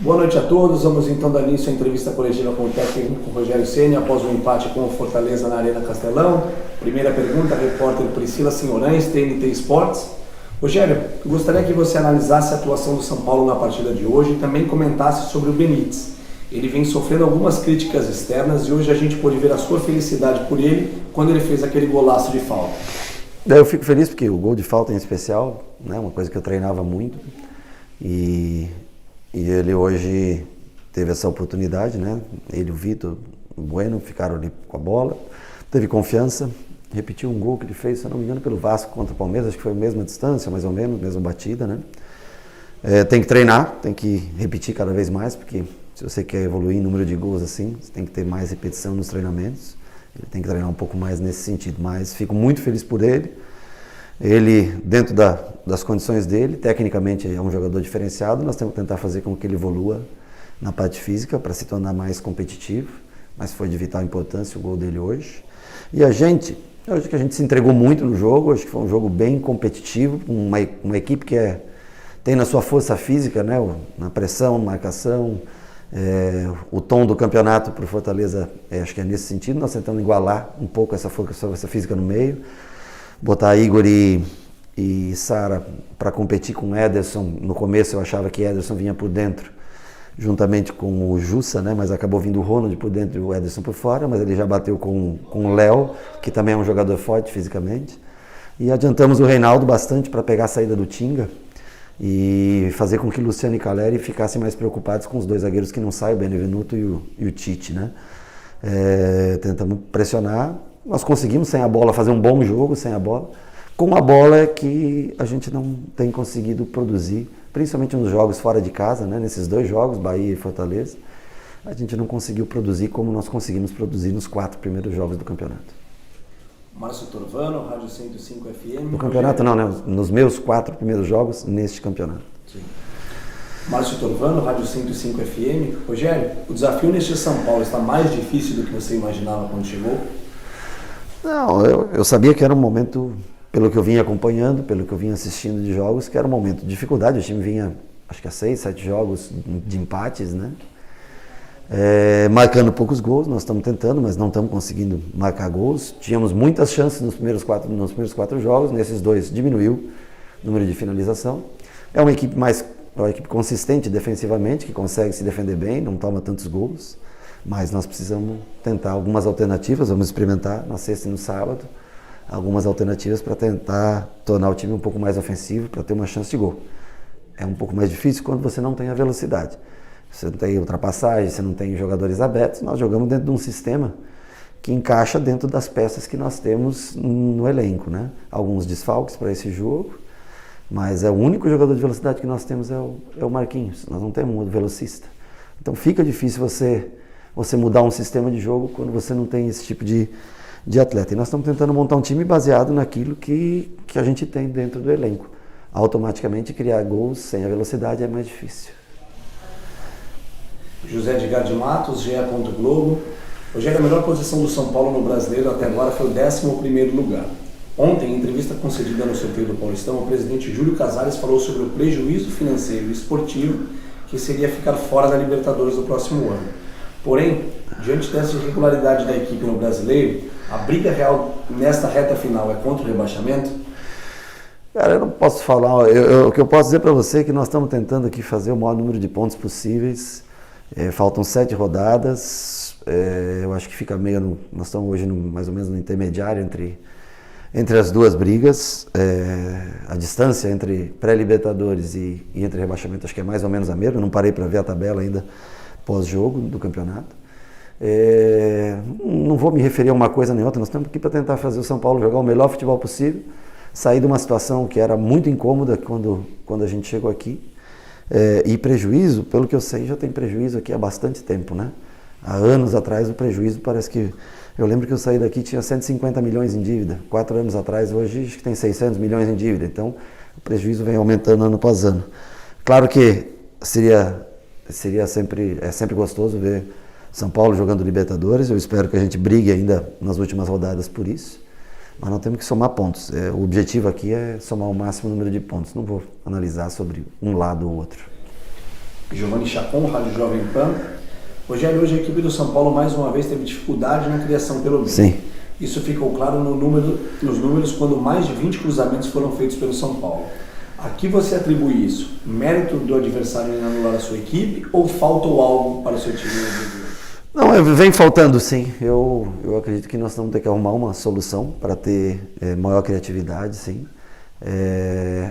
Boa noite a todos. Vamos então dar início à entrevista coletiva com o técnico Rogério Ceni após o empate com o Fortaleza na Arena Castelão. Primeira pergunta, repórter Priscila Senhorães, TNT Esportes. Rogério, gostaria que você analisasse a atuação do São Paulo na partida de hoje e também comentasse sobre o Benítez. Ele vem sofrendo algumas críticas externas e hoje a gente pôde ver a sua felicidade por ele quando ele fez aquele golaço de falta. Eu fico feliz porque o gol de falta em especial, né, uma coisa que eu treinava muito, e ele hoje teve essa oportunidade, né? Ele e o Vitor, o Bueno, ficaram ali com a bola, teve confiança, repetiu um gol que ele fez, se eu não me engano, pelo Vasco contra o Palmeiras, acho que foi a mesma distância, mais ou menos, mesma batida, né? Tem que treinar, tem que repetir cada vez mais, porque se você quer evoluir em número de gols assim, você tem que ter mais repetição nos treinamentos. Ele tem que treinar um pouco mais nesse sentido, mas fico muito feliz por ele. Ele, dentro das condições dele, tecnicamente é um jogador diferenciado, nós temos que tentar fazer com que ele evolua na parte física para se tornar mais competitivo, mas foi de vital importância o gol dele hoje. E eu acho que a gente se entregou muito no jogo, acho que foi um jogo bem competitivo, uma equipe que tem na sua força física, né, na pressão, marcação. O tom do campeonato para o Fortaleza, acho que é nesse sentido, nós tentamos igualar um pouco essa força física no meio, botar Igor e Sara para competir com o Ederson. No começo eu achava que Ederson vinha por dentro, juntamente com o Jussa, né? Mas acabou vindo o Ronald por dentro e o Ederson por fora, mas ele já bateu com o Léo, que também é um jogador forte fisicamente, e adiantamos o Reinaldo bastante para pegar a saída do Tinga e fazer com que Luciano e Caleri ficassem mais preocupados com os dois zagueiros que não saem, o Benevenuto e o Tite, né? Tentamos pressionar, nós conseguimos sem a bola fazer um bom jogo sem a bola. Com a bola é que a gente não tem conseguido produzir, principalmente nos jogos fora de casa, né? Nesses dois jogos, Bahia e Fortaleza, a gente não conseguiu produzir como nós conseguimos produzir nos 4 primeiros jogos do campeonato. Márcio Torvano, Rádio 105 FM. No campeonato não, né? Nos meus 4 primeiros jogos neste campeonato. Sim. Márcio Torvano, Rádio 105 FM. Rogério, o desafio neste São Paulo está mais difícil do que você imaginava quando chegou? Não, eu sabia que era um momento, pelo que eu vinha acompanhando, pelo que eu vinha assistindo de jogos, que era um momento de dificuldade. O time vinha, acho que há 6, 7 jogos de empates, né? Marcando poucos gols, nós estamos tentando, mas não estamos conseguindo marcar gols. Tínhamos muitas chances nos primeiros 4 jogos, nesses 2 diminuiu o número de finalização. É uma equipe consistente defensivamente, que consegue se defender bem, não toma tantos gols, mas nós precisamos tentar algumas alternativas, vamos experimentar na sexta e no sábado, algumas alternativas para tentar tornar o time um pouco mais ofensivo, para ter uma chance de gol. É um pouco mais difícil quando você não tem a velocidade. Você não tem ultrapassagem, você não tem jogadores abertos. Nós jogamos dentro de um sistema que encaixa dentro das peças que nós temos no elenco, né? Alguns desfalques para esse jogo, mas o único jogador de velocidade que nós temos é o Marquinhos. Nós não temos um velocista. Então fica difícil você mudar um sistema de jogo quando você não tem esse tipo de atleta. E nós estamos tentando montar um time baseado naquilo que a gente tem dentro do elenco. Automaticamente criar gols sem a velocidade é mais difícil. José Edgar de Matos, GE. Globo. Rogério, a melhor posição do São Paulo no Brasileiro até agora foi o 11º lugar. Ontem, em entrevista concedida no sorteio do Paulistão, o presidente Júlio Casares falou sobre o prejuízo financeiro e esportivo que seria ficar fora da Libertadores no próximo ano. Porém, diante dessa irregularidade da equipe no Brasileiro, a briga real nesta reta final é contra o rebaixamento? Cara, eu não posso falar. O que eu posso dizer para você é que nós estamos tentando aqui fazer o maior número de pontos possíveis. Faltam 7 rodadas, eu acho que fica meio, nós estamos hoje mais ou menos no intermediário entre as duas brigas, a distância entre pré-Libertadores e entre rebaixamento acho que é mais ou menos a mesma. Eu não parei para ver a tabela ainda pós-jogo do campeonato. Não vou me referir a uma coisa nem outra, nós estamos aqui para tentar fazer o São Paulo jogar o melhor futebol possível, sair de uma situação que era muito incômoda quando a gente chegou aqui. E prejuízo, pelo que eu sei, já tem prejuízo aqui há bastante tempo, né? Há anos atrás o prejuízo parece que... Eu lembro que eu saí daqui e tinha 150 milhões em dívida. 4 anos atrás, hoje acho que tem 600 milhões em dívida. Então o prejuízo vem aumentando ano após ano. Claro que seria sempre gostoso ver São Paulo jogando Libertadores. Eu espero que a gente brigue ainda nas últimas rodadas por isso. Mas nós temos que somar pontos. O objetivo aqui é somar o máximo número de pontos. Não vou analisar sobre um lado ou outro. Giovanni Chacon, Rádio Jovem Pan. Rogério, hoje a equipe do São Paulo mais uma vez teve dificuldade na criação pelo meio. Sim. Isso ficou claro nos números quando mais de 20 cruzamentos foram feitos pelo São Paulo. A que você atribui isso? Mérito do adversário em anular a sua equipe ou faltou algo para o seu time? Não, vem faltando sim. Eu acredito que nós vamos ter que arrumar uma solução para ter maior criatividade, sim.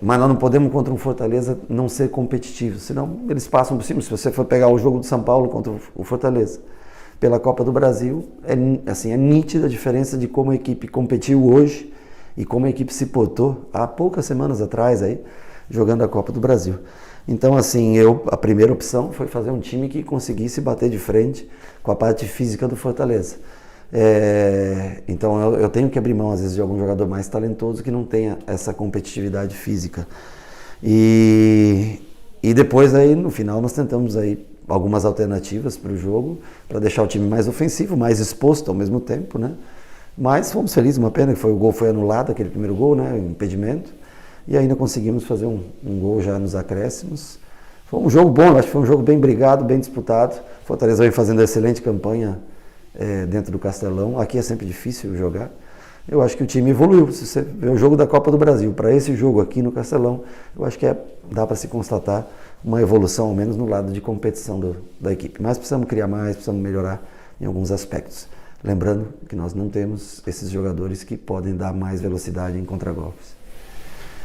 Mas nós não podemos contra um Fortaleza não ser competitivo, senão eles passam por cima. Se você for pegar o jogo do São Paulo contra o Fortaleza pela Copa do Brasil, é nítida a diferença de como a equipe competiu hoje e como a equipe se portou há poucas semanas atrás aí, jogando a Copa do Brasil. Então, assim, a primeira opção foi fazer um time que conseguisse bater de frente com a parte física do Fortaleza. Então, eu tenho que abrir mão, às vezes, de algum jogador mais talentoso que não tenha essa competitividade física. E depois, aí, no final, nós tentamos aí algumas alternativas para o jogo, para deixar o time mais ofensivo, mais exposto ao mesmo tempo, né? Mas fomos felizes, uma pena que o gol foi anulado, aquele primeiro gol, né? Impedimento. E ainda conseguimos fazer um gol já nos acréscimos. Foi um jogo bom, acho que foi um jogo bem brigado, bem disputado. Fortaleza vem fazendo excelente campanha dentro do Castelão. Aqui é sempre difícil jogar. Eu acho que o time evoluiu. Se você vê o jogo da Copa do Brasil para esse jogo aqui no Castelão, eu acho que dá para se constatar uma evolução, ao menos no lado de competição da equipe. Mas precisamos criar mais, precisamos melhorar em alguns aspectos. Lembrando que nós não temos esses jogadores que podem dar mais velocidade em contragolpes.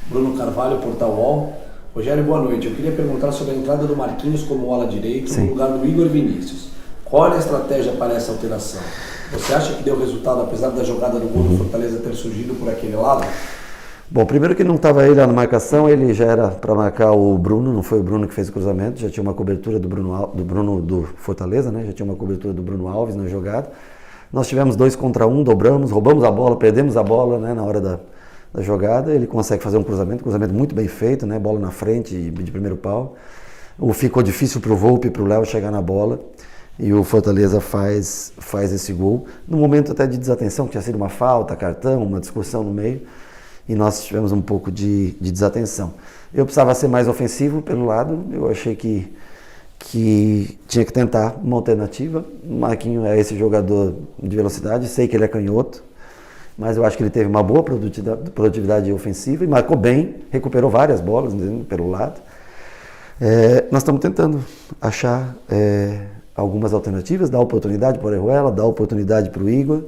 Bruno Carvalho, Portal UOL. Rogério, boa noite. Eu queria perguntar sobre a entrada do Marquinhos como ala direito no lugar do Igor Vinícius. Qual é a estratégia para essa alteração? Você acha que deu resultado, apesar da jogada do gol do Fortaleza ter surgido por aquele lado? Bom, primeiro que não estava ele na marcação, ele já era para marcar o Bruno, não foi o Bruno que fez o cruzamento, já tinha uma cobertura do Bruno do Fortaleza, né? Já tinha uma cobertura do Bruno Alves na jogada. Nós tivemos 2 contra 1, dobramos, roubamos a bola, perdemos a bola, né, na hora da jogada. Ele consegue fazer um cruzamento muito bem feito, né, bola na frente de primeiro pau. Ficou difícil para o Volpi e para o Léo chegar na bola e o Fortaleza faz esse gol. No momento até de desatenção, que tinha sido uma falta, cartão, uma discussão no meio, e nós tivemos um pouco de desatenção. Eu precisava ser mais ofensivo pelo lado, eu achei que tinha que tentar uma alternativa. O Marquinhos é esse jogador de velocidade, sei que ele é canhoto, mas eu acho que ele teve uma boa produtividade ofensiva e marcou bem, recuperou várias bolas pelo lado. Nós estamos tentando achar algumas alternativas, dar oportunidade para o Orejuela, dar oportunidade para o Igor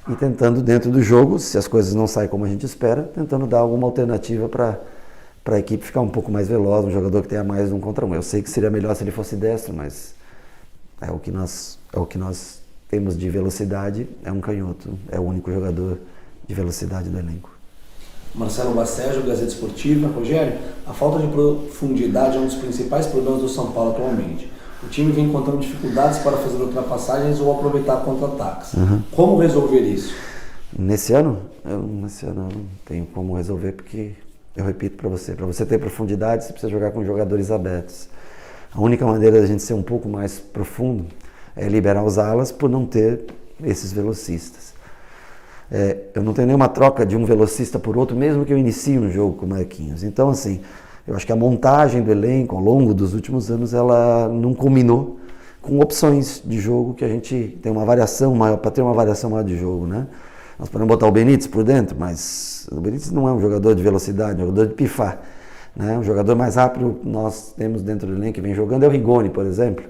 e tentando dentro do jogo, se as coisas não saem como a gente espera, tentando dar alguma alternativa para a equipe ficar um pouco mais veloz, um jogador que tenha mais 1 contra 1. Eu sei que seria melhor se ele fosse destro, mas é o que nós temos de velocidade, é um canhoto, é o único jogador de velocidade do elenco. Marcelo Bacejo, Gazeta Esportiva. Rogério, a falta de profundidade é um dos principais problemas do São Paulo atualmente. O time vem encontrando dificuldades para fazer ultrapassagens ou aproveitar contra-ataques. Como resolver isso? Nesse ano eu não tenho como resolver, porque eu repito para você ter profundidade, você precisa jogar com jogadores abertos. A única maneira da gente ser um pouco mais profundo é liberar os alas por não ter esses velocistas. Eu não tenho nenhuma troca de um velocista por outro, mesmo que eu inicie um jogo com o Marquinhos. Então, assim, eu acho que a montagem do elenco ao longo dos últimos anos, ela não combinou com opções de jogo que a gente tem uma variação maior, para ter uma variação maior de jogo, né? Nós podemos botar o Benítez por dentro, mas o Benítez não é um jogador de velocidade, é um jogador de pifar, né? Um jogador mais rápido nós temos dentro do elenco que vem jogando é o Rigoni, por exemplo,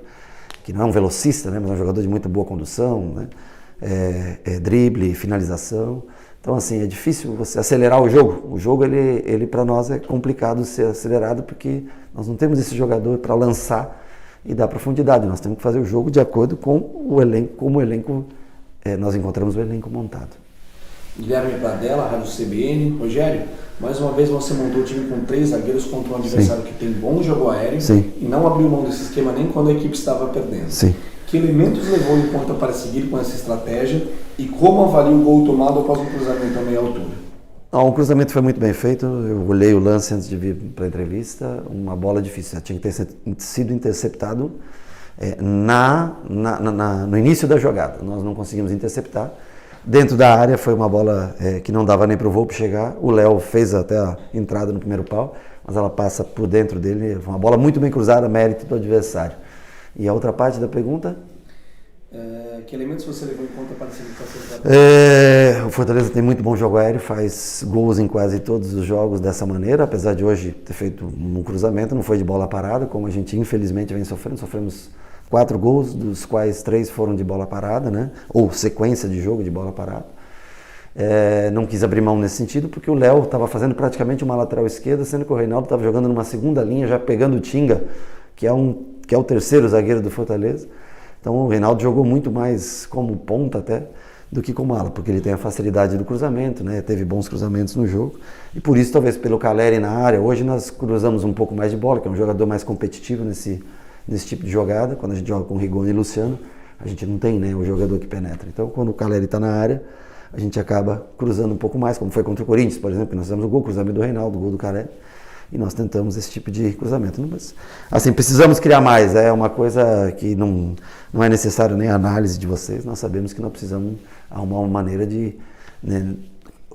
que não é um velocista, né? Mas é um jogador de muito boa condução, né? Drible, finalização. Então, assim, é difícil você acelerar o jogo. O jogo, ele para nós é complicado ser acelerado porque nós não temos esse jogador para lançar e dar profundidade. Nós temos que fazer o jogo de acordo com o elenco, como o elenco, nós encontramos o elenco montado. Guilherme Pradella, Rádio CBN. Rogério, mais uma vez você montou o time com 3 zagueiros contra um adversário que tem bom jogo aéreo. Sim. E não abriu mão desse esquema nem quando a equipe estava perdendo. Sim. Que elementos levou em conta para seguir com essa estratégia e como avalia o gol tomado após um cruzamento a meia altura? O cruzamento foi muito bem feito, eu olhei o lance antes de vir para a entrevista, uma bola difícil, tinha que ter sido interceptado no início da jogada. Nós não conseguimos interceptar, Dentro da área foi uma bola que não dava nem para o Volpi chegar. O Léo fez até a entrada no primeiro pau, mas ela passa por dentro dele. Foi uma bola muito bem cruzada, mérito do adversário. E a outra parte da pergunta? Que elementos você levou em conta para a seleção? O Fortaleza tem muito bom jogo aéreo, faz gols em quase todos os jogos dessa maneira, apesar de hoje ter feito um cruzamento, não foi de bola parada, como a gente infelizmente vem sofrendo. Sofremos 4 gols, dos quais 3 foram de bola parada, né? Ou sequência de jogo de bola parada. Não quis abrir mão nesse sentido, porque o Léo estava fazendo praticamente uma lateral esquerda, sendo que o Reinaldo estava jogando numa segunda linha, já pegando o Tinga, que é o terceiro zagueiro do Fortaleza. Então o Reinaldo jogou muito mais como ponta até do que como ala, porque ele tem a facilidade do cruzamento, né? Teve bons cruzamentos no jogo. E por isso, talvez pelo Caleri na área, hoje nós cruzamos um pouco mais de bola, que é um jogador mais competitivo nesse tipo de jogada. Quando a gente joga com Rigoni e Luciano, a gente não tem, né, o jogador que penetra. Então quando o Caleri está na área, a gente acaba cruzando um pouco mais, como foi contra o Corinthians, por exemplo, que nós fizemos o gol, cruzamento do Reinaldo, o gol do Caleri. E nós tentamos esse tipo de cruzamento. Mas, assim, precisamos criar mais. É uma coisa que não é necessário nem a análise de vocês. Nós sabemos que nós precisamos arrumar uma maneira de... Né,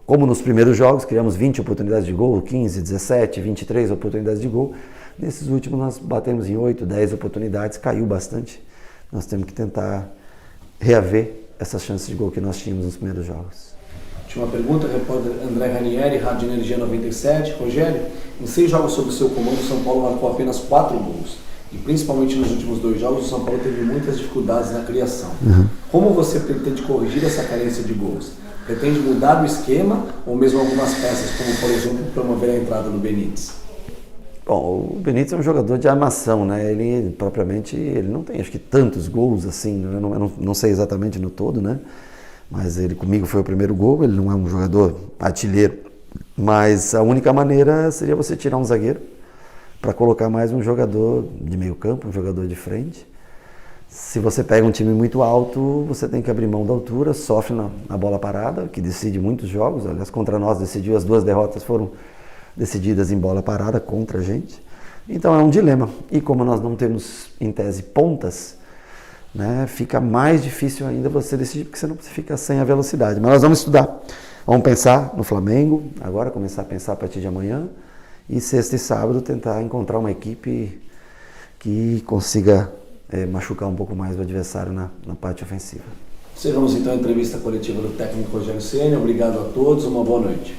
como nos primeiros jogos, criamos 20 oportunidades de gol, 15, 17, 23 oportunidades de gol. Nesses últimos nós batemos em 8, 10 oportunidades, caiu bastante. Nós temos que tentar reaver essas chances de gol que nós tínhamos nos primeiros jogos. Última pergunta, repórter André Ranieri, Rádio Energia 97. Rogério, em 6 jogos sob o seu comando, o São Paulo marcou apenas 4 gols. E principalmente nos últimos 2 jogos, o São Paulo teve muitas dificuldades na criação. Como você pretende corrigir essa carência de gols? Pretende mudar o esquema ou mesmo algumas peças, como por exemplo promover a entrada do Benítez? Bom, o Benítez é um jogador de armação, né? Ele propriamente ele não tem, acho que tantos gols assim, né? Eu não sei exatamente no todo, né? Mas ele comigo foi o primeiro gol, ele não é um jogador artilheiro, mas a única maneira seria você tirar um zagueiro para colocar mais um jogador de meio campo, um jogador de frente. Se você pega um time muito alto, você tem que abrir mão da altura, sofre na bola parada, que decide muitos jogos. Aliás, contra nós decidiu, as 2 derrotas foram decididas em bola parada contra a gente. Então é um dilema. E como nós não temos, em tese, pontas, né, fica mais difícil ainda você decidir, porque você não fica sem a velocidade. Mas nós vamos estudar. Vamos pensar no Flamengo, agora começar a pensar a partir de amanhã, e sexta e sábado tentar encontrar uma equipe que consiga machucar um pouco mais o adversário na parte ofensiva. Encerramos então a entrevista coletiva do técnico Rogério Ceni. Obrigado a todos, uma boa noite.